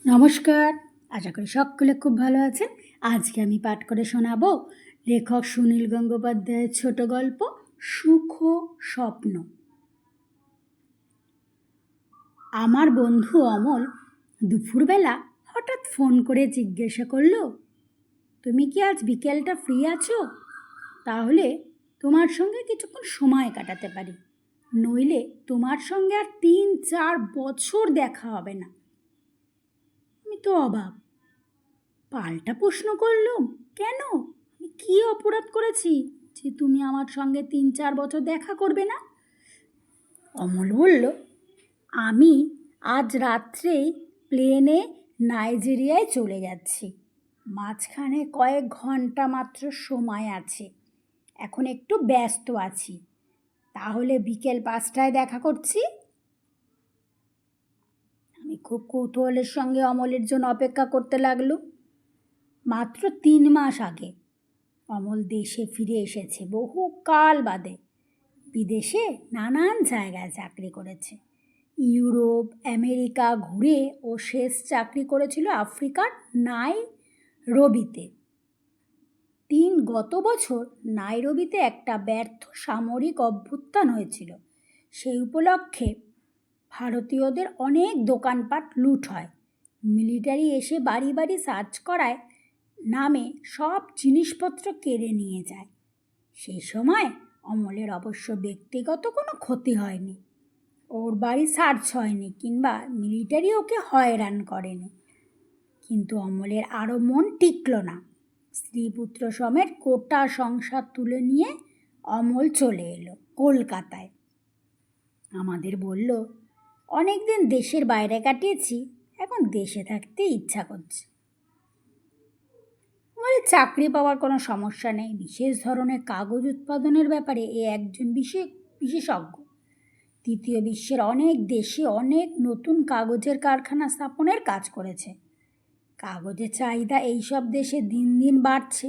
নমস্কার, আশা করি সকলে খুব ভালো আছেন। আজকে আমি পাঠ করে শোনাবো লেখক সুনীল গঙ্গোপাধ্যায়ের ছোট গল্প সুখ স্বপ্ন। আমার বন্ধু অমল দুপুরবেলা হঠাৎ ফোন করে জিজ্ঞাসা করলো, তুমি কি আজ বিকেলটা ফ্রি আছো? তাহলে তোমার সঙ্গে কিছুক্ষণ সময় কাটাতে পারি, নইলে তোমার সঙ্গে আর ৩-৪ বছর দেখা হবে না। আমি তো অবাক, পাল্টা প্রশ্ন করলুম, কেন? আমি কী অপরাধ করেছি যে তুমি আমার সঙ্গে ৩-৪ বছর দেখা করবে না? অমল বলল, আমি আজ রাত্রেই প্লেনে নাইজেরিয়ায় চলে যাচ্ছি। মাঝখানে কয়েক ঘন্টা মাত্র সময় আছে। এখন একটু ব্যস্ত আছি, তাহলে বিকেল ৫টায় দেখা করছি। আমি খুব কৌতূহলের সঙ্গে অমলের জন্য অপেক্ষা করতে লাগলুম। মাত্র ৩ মাস আগে অমল দেশে ফিরে এসেছে, বহু কাল বাদে। বিদেশে নানান জায়গায় চাকরি করেছে, ইউরোপ আমেরিকা ঘুরে ও শেষ চাকরি করেছিল আফ্রিকার নাইরোবিতে। গত বছর নাইরোবিতে একটা ব্যর্থ সামরিক অভ্যুত্থান হয়েছিল। সেই উপলক্ষে ভারতীয়দের অনেক দোকানপাট লুট হয়। মিলিটারি এসে বাড়ি বাড়ি সার্চ করায় নামে সব জিনিসপত্র কেড়ে নিয়ে যায়। সেই সময় অমলের অবশ্য ব্যক্তিগত কোনো ক্ষতি হয়নি, ওর বাড়ি সার্চ হয়নি কিংবা মিলিটারি ওকে হয়রান করেনি। কিন্তু অমলের আরও মন টিকল না। স্ত্রী পুত্র সমেত গোটা সংসার তুলে নিয়ে অমল চলে এলো কলকাতায়। আমাদের বলল, অনেক দিন দেশের বাইরে কাটিয়েছি, এখন দেশে থাকতে ইচ্ছা করছে। আমাদের চাকরি পাওয়ার কোনো সমস্যা নেই, বিশেষ ধরনের কাগজ উৎপাদনের ব্যাপারে এ একজন বিশেষজ্ঞ। তৃতীয় বিশ্বের অনেক দেশে অনেক নতুন কাগজের কারখানা স্থাপনের কাজ করেছে। কাগজের চাহিদা এইসব দেশে দিন দিন বাড়ছে,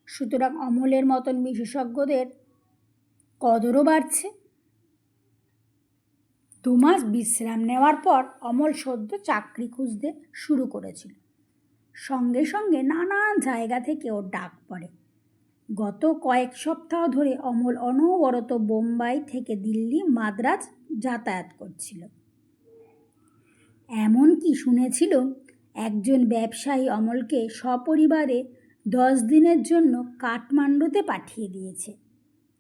সুতরাং অমলের মতন বিশেষজ্ঞদের কদরও বাড়ছে। ২ মাস বিশ্রাম নেওয়ার পর অমল সদ্য চাকরি খুঁজতে শুরু করেছিল। সঙ্গে সঙ্গে নানান জায়গা থেকে ওর ডাক পড়ে। গত কয়েক সপ্তাহ ধরে অমল অনবরত বোম্বাই থেকে দিল্লি মাদ্রাজ যাতায়াত করছিল। এমনকি শুনেছিল একজন ব্যবসায়ী অমলকে সপরিবারে 10 দিনের জন্য কাঠমান্ডুতে পাঠিয়ে দিয়েছে।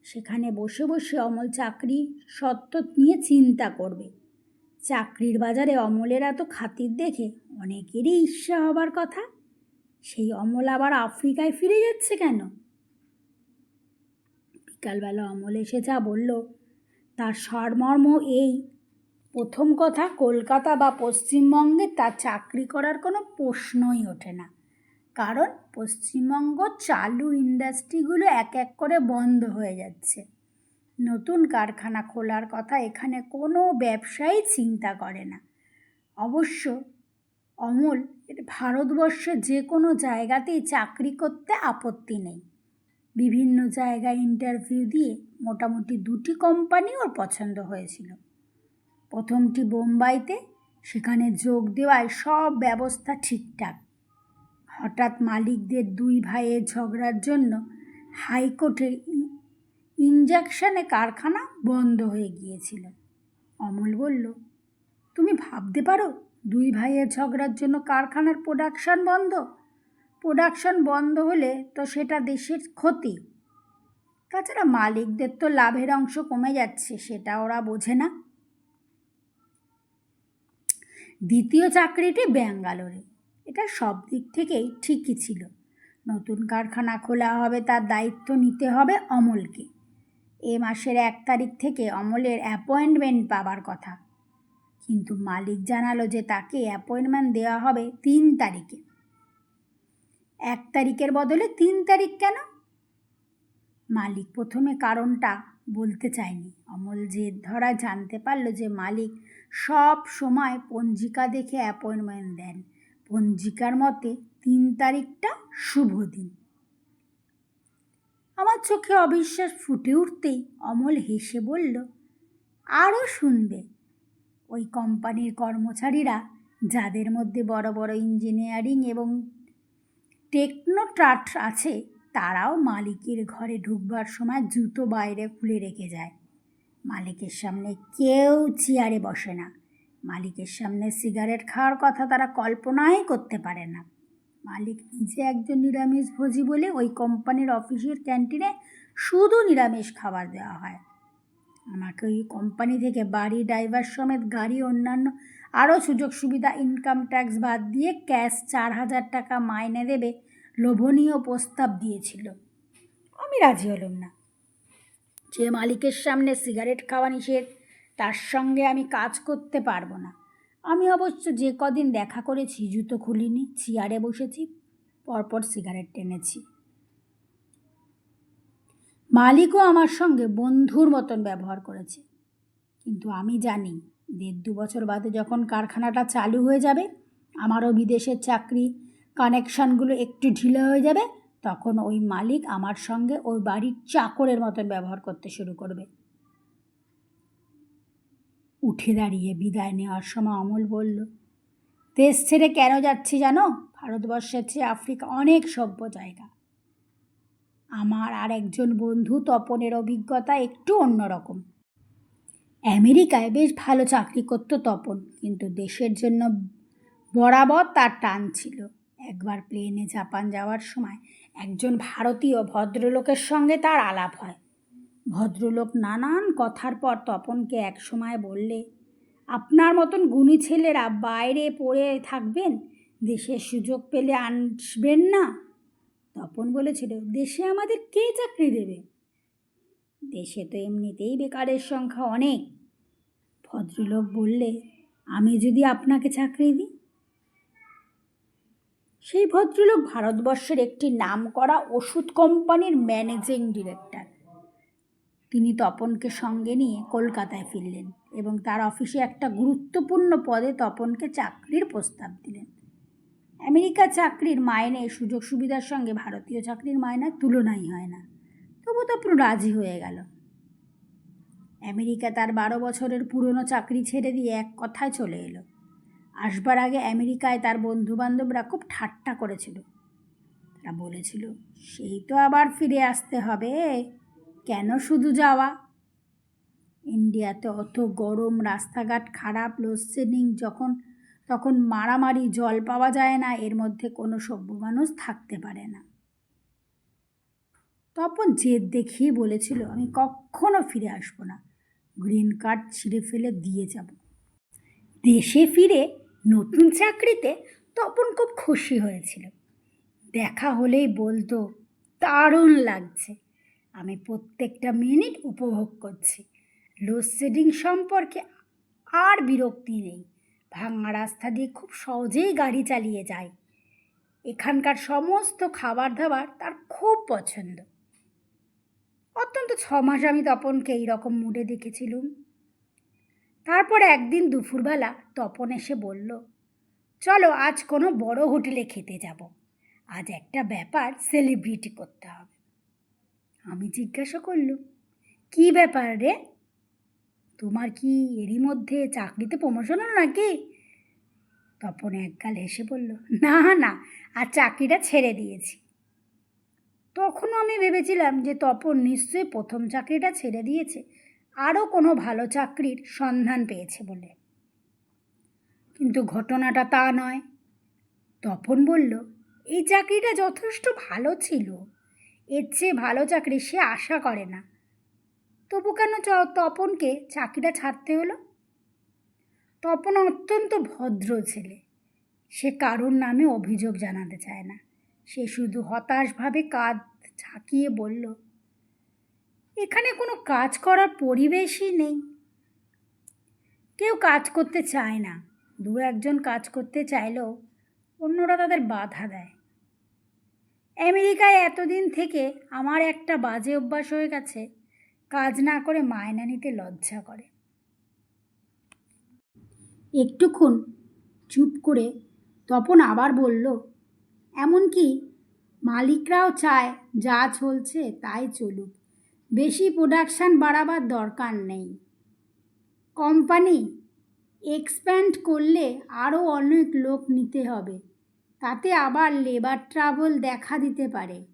সেখানে বসে বসে অমল চাকরি সত্ত্ব নিয়ে চিন্তা করবে। চাকরির বাজারে অমলের এত খাতির দেখে অনেকেরই ঈর্ষা হবার কথা। সেই অমল আবার আফ্রিকায় ফিরে যাচ্ছে কেন? বিকালবেলা অমল এসে যা বলল তার সারমর্ম এই, প্রথম কথা, কলকাতা বা পশ্চিমবঙ্গে তার চাকরি করার কোনো প্রশ্নই ওঠে না, কারণ পশ্চিমবঙ্গ চালু ইন্ডাস্ট্রিগুলো এক এক করে বন্ধ হয়ে যাচ্ছে। নতুন কারখানা খোলার কথা এখানে কোনো ব্যবসায়ী চিন্তা করে না। অবশ্য অমল ভারতবর্ষের যে কোনো জায়গাতেই চাকরি করতে আপত্তি নেই। বিভিন্ন জায়গায় ইন্টারভিউ দিয়ে মোটামুটি 2টি কোম্পানি ওর পছন্দ হয়েছিল। প্রথমটি বোম্বাইতে, সেখানে যোগ দেওয়ায় সব ব্যবস্থা ঠিকঠাক। হঠাৎ মালিকদের 2 ভাইয়ের ঝগড়ার জন্য হাইকোর্টের ইনজাংশনে কারখানা বন্ধ হয়ে গিয়েছিল। অমল বলল, তুমি ভাবতে পারো 2 ভাইয়ের ঝগড়ার জন্য কারখানার প্রোডাকশন বন্ধ হলে তো সেটা দেশের ক্ষতি। তাছাড়া মালিকদের তো লাভের অংশ কমে যাচ্ছে, সেটা ওরা বোঝে না। দ্বিতীয় চাকরিটি ব্যাঙ্গালোরে। এটা সব দিক থেকেই ঠিকই ছিল। নতুন কারখানা খোলা হবে, তার দায়িত্ব নিতে হবে অমলকে। এ মাসের 1 তারিখ থেকে অমলের অ্যাপয়েন্টমেন্ট পাবার কথা, কিন্তু মালিক জানালো যে তাকে অ্যাপয়েন্টমেন্ট দেওয়া হবে 3 তারিখে। 1 তারিখের বদলে 3 তারিখ কেন? মালিক প্রথমে কারণটা বলতে চায়নি। অমল জেদ ধরা জানতে পারল যে মালিক সব সময় পঞ্জিকা দেখে অ্যাপয়েন্টমেন্ট দেন। পঞ্জিকার মতে 3 তারিখটা শুভ দিন। আমার চোখে অবিশ্বাস ফুটে উঠতেই অমল হেসে বলল, আরও শুনবে, ওই কোম্পানির কর্মচারীরা যাদের মধ্যে বড় বড় ইঞ্জিনিয়ারিং এবং টেকনোক্র্যাট আছে, তারাও মালিকের ঘরে ঢুকবার সময় জুতো বাইরে খুলে রেখে যায়। মালিকের সামনে কেউ চেয়ারে বসে না। মালিকের সামনে সিগারেট খাওয়ার কথা তারা কল্পনাই করতে পারে না। মালিক নিজে একজন নিরামিষভোজী বলে ওই কোম্পানির অফিসের ক্যান্টিনে শুধু নিরামিষ খাবার দেওয়া হয়। আমাকে ওই কোম্পানি থেকে বাড়ি, ড্রাইভার সমেত গাড়ি, অন্যান্য আরও সুযোগ সুবিধা, ইনকাম ট্যাক্স বাদ দিয়ে ক্যাশ 4,000 টাকা মাইনে দেবে লোভনীয় প্রস্তাব দিয়েছিল। আমি রাজি হলাম না। যে মালিকের সামনে সিগারেট খাওয়া নিষেধ, তার সঙ্গে আমি কাজ করতে পারবো না। আমি অবশ্য যে কদিন দেখা করেছি জুতো খুলিনি, চেয়ারে বসেছি, পরপর সিগারেট টেনেছি। মালিকও আমার সঙ্গে বন্ধুর মতন ব্যবহার করেছে। কিন্তু আমি জানি 1.5-2 বছর বাদে যখন কারখানাটা চালু হয়ে যাবে, আমারও বিদেশের চাকরি কানেকশানগুলো একটু ঢিলে হয়ে যাবে, তখন ওই মালিক আমার সঙ্গে ওই বাড়ির চাকরের মতন ব্যবহার করতে শুরু করবে। উঠে দাঁড়িয়ে বিদায় নেওয়ার সময় অমল বলল, দেশ ছেড়ে কেন যাচ্ছি জানো? ভারতবর্ষের চেয়ে আফ্রিকা অনেক সভ্য জায়গা। আমার আর একজন বন্ধু তপনের অভিজ্ঞতা একটু অন্যরকম। আমেরিকায় বেশ ভালো চাকরি করত তপন, কিন্তু দেশের জন্য বরাবর তার টান ছিল। একবার প্লেনে জাপান যাওয়ার সময় একজন ভারতীয় ভদ্রলোকের সঙ্গে তার আলাপ হয়। ভদ্রলোক নানান কথার পর তপনকে এক সময় বললে, আপনার মতন গুণী ছেলেরা বাইরে পড়ে থাকবেন, দেশের সুযোগ পেলে আসবেন না? তপন বলেছিল, দেশে আমাদের কে চাকরি দেবে? দেশে তো এমনিতেই বেকারের সংখ্যা অনেক। ভদ্রলোক বললে, আমি যদি আপনাকে চাকরি দিই? সেই ভদ্রলোক ভারতবর্ষের একটি নামকরা ওষুধ কোম্পানির ম্যানেজিং ডিরেক্টর। তিনি তপনকে সঙ্গে নিয়ে কলকাতায় ফিরলেন এবং তার অফিসে একটা গুরুত্বপূর্ণ পদে তপনকে চাকরির প্রস্তাব দিলেন। আমেরিকার চাকরির মাইনে সুযোগ সুবিধার সঙ্গে ভারতীয় চাকরির মাইনের তুলনাই হয় না। তবু তপন রাজি হয়ে গেল। আমেরিকা তার 12 বছরের পুরনো চাকরি ছেড়ে দিয়ে এক কথায় চলে এলো। আসবার আগে আমেরিকায় তার বন্ধুবান্ধবরা খুব ঠাট্টা করেছিল। তারা বলেছিল, সেই তো আবার ফিরে আসতে হবে, কেন শুধু যাওয়া? ইন্ডিয়াতে অত গরম, রাস্তাঘাট খারাপ, লোডশেডিং, তখন মারামারি, জল পাওয়া যায় না, এর মধ্যে কোনো সভ্য মানুষ থাকতে পারে না। তপন জেদ দেখিয়ে বলেছিল, আমি কখনো ফিরে আসবো না, গ্রিন কার্ড ছিঁড়ে ফেলে দিয়ে যাব। দেশে ফিরে নতুন চাকরিতে তপন খুব খুশি হয়েছিল। দেখা হলেই বলতো, দারুণ লাগছে, আমি প্রত্যেকটা মিনিট উপভোগ করছি, লোডশেডিং সম্পর্কে আর বিরক্তি নেই, ভাঙা রাস্তা দিয়ে খুব সহজেই গাড়ি চালিয়ে যায়, এখানকার সমস্ত খাবার দাবার তার খুব পছন্দ। অত্যন্ত 6 মাস আমি তপনকে এইরকম মুডে দেখেছিলুম। তারপর একদিন দুপুরবেলা তপন এসে বলল, চলো আজ কোনো বড় হোটেলে খেতে যাব, আজ একটা ব্যাপার সেলিব্রিটি করতে হবে। আমি জিজ্ঞাসা করলুম, কী ব্যাপার রে? তোমার কি এরই মধ্যে চাকরিতে প্রমোশন হলো নাকি? তপন একগাল হেসে বলল, না না, আর চাকরিটা ছেড়ে দিয়েছি। তখনও আমি ভেবেছিলাম যে তপন নিশ্চয়ই প্রথম চাকরিটা ছেড়ে দিয়েছে আরও কোনো ভালো চাকরির সন্ধান পেয়েছে বলে। কিন্তু ঘটনাটা তা নয়। তপন বলল, এই চাকরিটা যথেষ্ট ভালো ছিল, এর চেয়ে ভালো চাকরি সে আশা করে না। তবু কেন তপনকে চাকরিটা ছাড়তে হলো? তপন অত্যন্ত ভদ্র ছেলে, সে কারোর নামে অভিযোগ জানাতে চায় না। সে শুধু হতাশভাবে কাঁধ ঝাঁকিয়ে বলল, এখানে কোনো কাজ করার পরিবেশই নেই, কেউ কাজ করতে চায় না, 2-1জন কাজ করতে চাইলেও অন্যরা তাদের বাধা দেয়। আমেরিকায় এতদিন থেকে আমার একটা বাজে অভ্যাস হয়ে গেছে, কাজ না করে মায়না নিতে লজ্জা করে। একটুক্ষণ চুপ করে তপন আবার বলল, এমনকি মালিকরাও চায় যা চলছে তাই চলুক, বেশি প্রোডাকশান বাড়াবার দরকার নেই। কোম্পানি এক্সপ্যান্ড করলে আরও অনেক লোক নিতে হবে, তাতে আবার লেবার ট্রাবল দেখা দিতে পারে।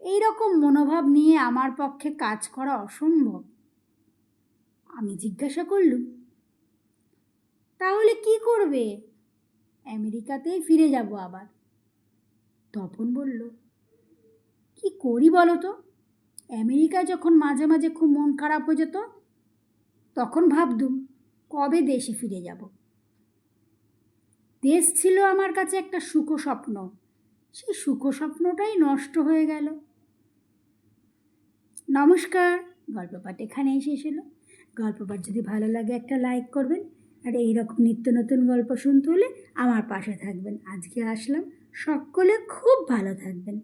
এই রকম মনোভাব নিয়ে আমার পক্ষে কাজ করা অসম্ভব। আমি জিজ্ঞাসা করলুম, তাহলে কি করবে? আমেরিকাতেই ফিরে যাব আবার। তপন বলল, কি করি বলো তো? আমেরিকায় যখন মাঝে মাঝে খুব মন খারাপ হয়ে যেত, তখন ভাবতুম কবে দেশে ফিরে যাব। দেশ ছিল আমার কাছে একটা সুখ স্বপ্ন, সেই সুখ স্বপ্নটাই নষ্ট হয়ে গেল। নমস্কার, গল্পপাঠ এখানেই শেষ হলো। গল্পপাঠ যদি ভালো লাগে একটা লাইক করবেন, আর এইরকম নিত্য নতুন গল্প শুনতে হলে আমার পাশে থাকবেন। আজকে আসলাম, সকলে খুব ভালো থাকবেন।